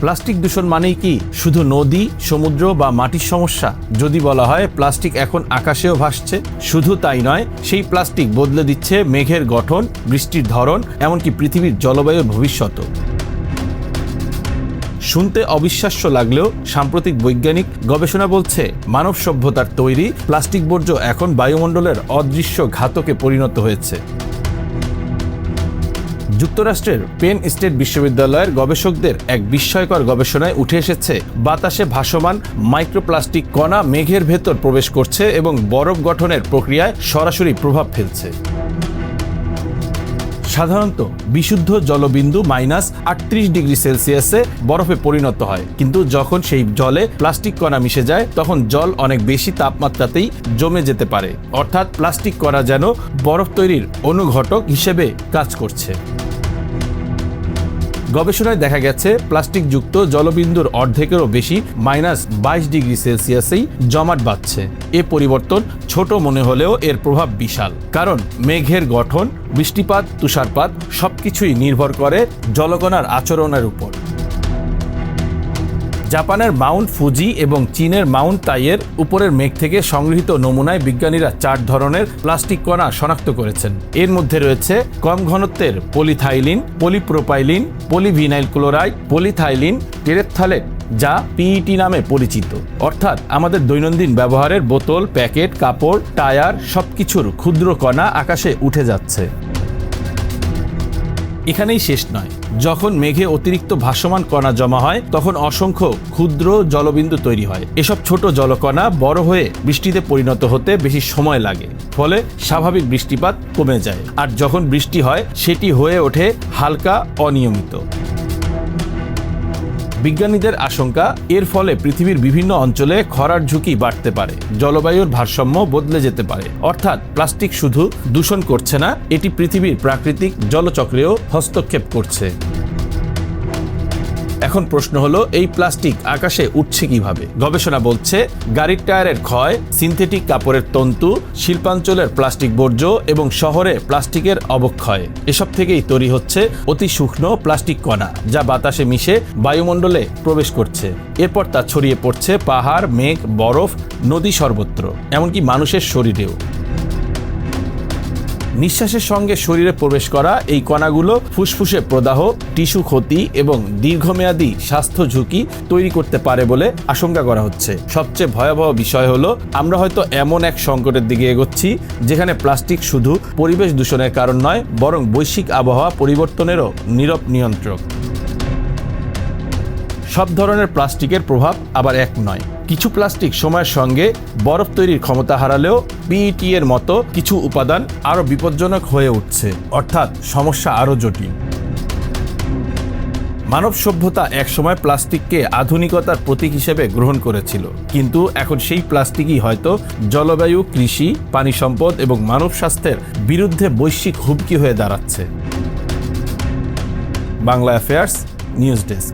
Plastic দূষণ মানেই কি শুধু নদী, সমুদ্র বা মাটির সমস্যা? যদি বলা হয় প্লাস্টিক এখন আকাশেও ভাসছে, শুধু তাই নয়, সেই প্লাস্টিক বদলে দিচ্ছে মেঘের গঠন, বৃষ্টির ধরন, এমনকি পৃথিবীর জলবায়ুর ভবিষ্যৎও। শুনতে অবিশ্বাস্য লাগলেও সাম্প্রতিক বৈজ্ঞানিক গবেষণা বলছে মানব সভ্যতার তৈরি প্লাস্টিক বর্জ্য এখন বায়ুমণ্ডলের অদৃশ্য ঘাতকে পরিণত হয়েছে। যুক্তরাষ্ট্রের পেন স্টেট বিশ্ববিদ্যালয়ের গবেষকদের এক বিস্ময়কর গবেষণায় উঠে এসেছে বাতাসে ভাসমান মাইক্রোপ্লাস্টিক কণা মেঘের ভেতর প্রবেশ করছে এবং বরফ গঠনের প্রক্রিয়ায় সরাসরি প্রভাব ফেলছে। সাধারণত বিশুদ্ধ জলবিন্দু -38°C বরফে পরিণত হয়, কিন্তু যখন সেই জলে প্লাস্টিক কণা মিশে যায় তখন জল অনেক বেশি তাপমাত্রাতেই জমে যেতে পারে। অর্থাৎ প্লাস্টিক কণা যেন বরফ তৈরির অনুঘটক হিসেবে কাজ করছে। গবেষণায় দেখা গেছে প্লাস্টিকযুক্ত জলবিন্দুর অর্ধেকেরও বেশি -22°C জমাট বাঁধছে। এ পরিবর্তন ছোট মনে হলেও এর প্রভাব বিশাল, কারণ মেঘের গঠন, বৃষ্টিপাত, তুষারপাত সবকিছুই নির্ভর করে জলকণার আচরণের উপর। জাপানের মাউন্ট ফুজি এবং চীনের মাউন্ট তাইয়ের উপরের মেঘ থেকে সংগৃহীত নমুনায় বিজ্ঞানীরা 4 ধরনের প্লাস্টিক কণা শনাক্ত করেছেন। এর মধ্যে রয়েছে কম ঘনত্বের polyethylene, polypropylene, polyvinyl chloride, polyethylene terephthalate, যা পিইটি নামে পরিচিত। অর্থাৎ আমাদের দৈনন্দিন ব্যবহারের বোতল, প্যাকেট, কাপড়, টায়ার সবকিছুর ক্ষুদ্র কণা আকাশে উঠে যাচ্ছে। এখানেই শেষ নয়, যখন মেঘে অতিরিক্ত ভাসমান কণা জমা হয় তখন অসংখ্য ক্ষুদ্র জলবিন্দু তৈরি হয়। এসব ছোট জলকণা বড় হয়ে বৃষ্টিতে পরিণত হতে বেশি সময় লাগে, ফলে স্বাভাবিক বৃষ্টিপাত কমে যায়, আর যখন বৃষ্টি হয় সেটি হয়ে ওঠে হালকা, অনিয়মিত। বিজ্ঞানীদের আশঙ্কা, এর ফলে পৃথিবীর বিভিন্ন অঞ্চলে খরার ঝুঁকি বাড়তে পারে, জলবায়ুর ভারসাম্য বদলে যেতে পারে। অর্থাৎ প্লাস্টিক শুধু দূষণ করছে না, এটি পৃথিবীর প্রাকৃতিক জলচক্রেও হস্তক্ষেপ করছে। এখন প্রশ্ন হলো, এই প্লাস্টিক আকাশে উঠছে কিভাবে? গবেষণা বলছে গাড়ির টায়ারের ক্ষয়, সিনথেটিক কাপড়ের তন্তু, শিল্পাঞ্চলের প্লাস্টিক বর্জ্য এবং শহরে প্লাস্টিকের অবক্ষয়, এসব থেকেই তৈরি হচ্ছে অতি সূক্ষ্ম প্লাস্টিক কণা, যা বাতাসে মিশে বায়ুমণ্ডলে প্রবেশ করছে। এরপর তা ছড়িয়ে পড়ছে পাহাড়, মেঘ, বরফ, নদী, সর্বত্র, এমনকি মানুষের শরীরেও। নিঃশ্বাসের সঙ্গে শরীরে প্রবেশ করা এই কণাগুলো ফুসফুসে প্রদাহ, টিস্যু ক্ষতি এবং দীর্ঘমেয়াদী স্বাস্থ্য ঝুঁকি তৈরি করতে পারে বলে আশঙ্কা করা হচ্ছে। সবচেয়ে ভয়াবহ বিষয় হলো, আমরা হয়তো এমন এক সংকটের দিকে এগোচ্ছি যেখানে প্লাস্টিক শুধু পরিবেশ দূষণের কারণ নয়, বরং বৈশ্বিক আবহাওয়া পরিবর্তনেরও নীরব নিয়ন্ত্রক। সব ধরনের প্লাস্টিকের প্রভাব আবার এক নয়। কিছু প্লাস্টিক সময়ের সঙ্গে বরফ তৈরির ক্ষমতা হারালেও পিইটি এর মতো কিছু উপাদান আরও বিপজ্জনক হয়ে উঠছে, অর্থাৎ সমস্যা আরও জটিল। মানব সভ্যতা একসময় প্লাস্টিককে আধুনিকতার প্রতীক হিসেবে গ্রহণ করেছিল, কিন্তু এখন সেই প্লাস্টিকই হয়তো জলবায়ু, কৃষি, পানি সম্পদ এবং মানব স্বাস্থ্যের বিরুদ্ধে বৈশ্বিক হুমকি হয়ে দাঁড়াচ্ছে। Bangla affairs, news desk.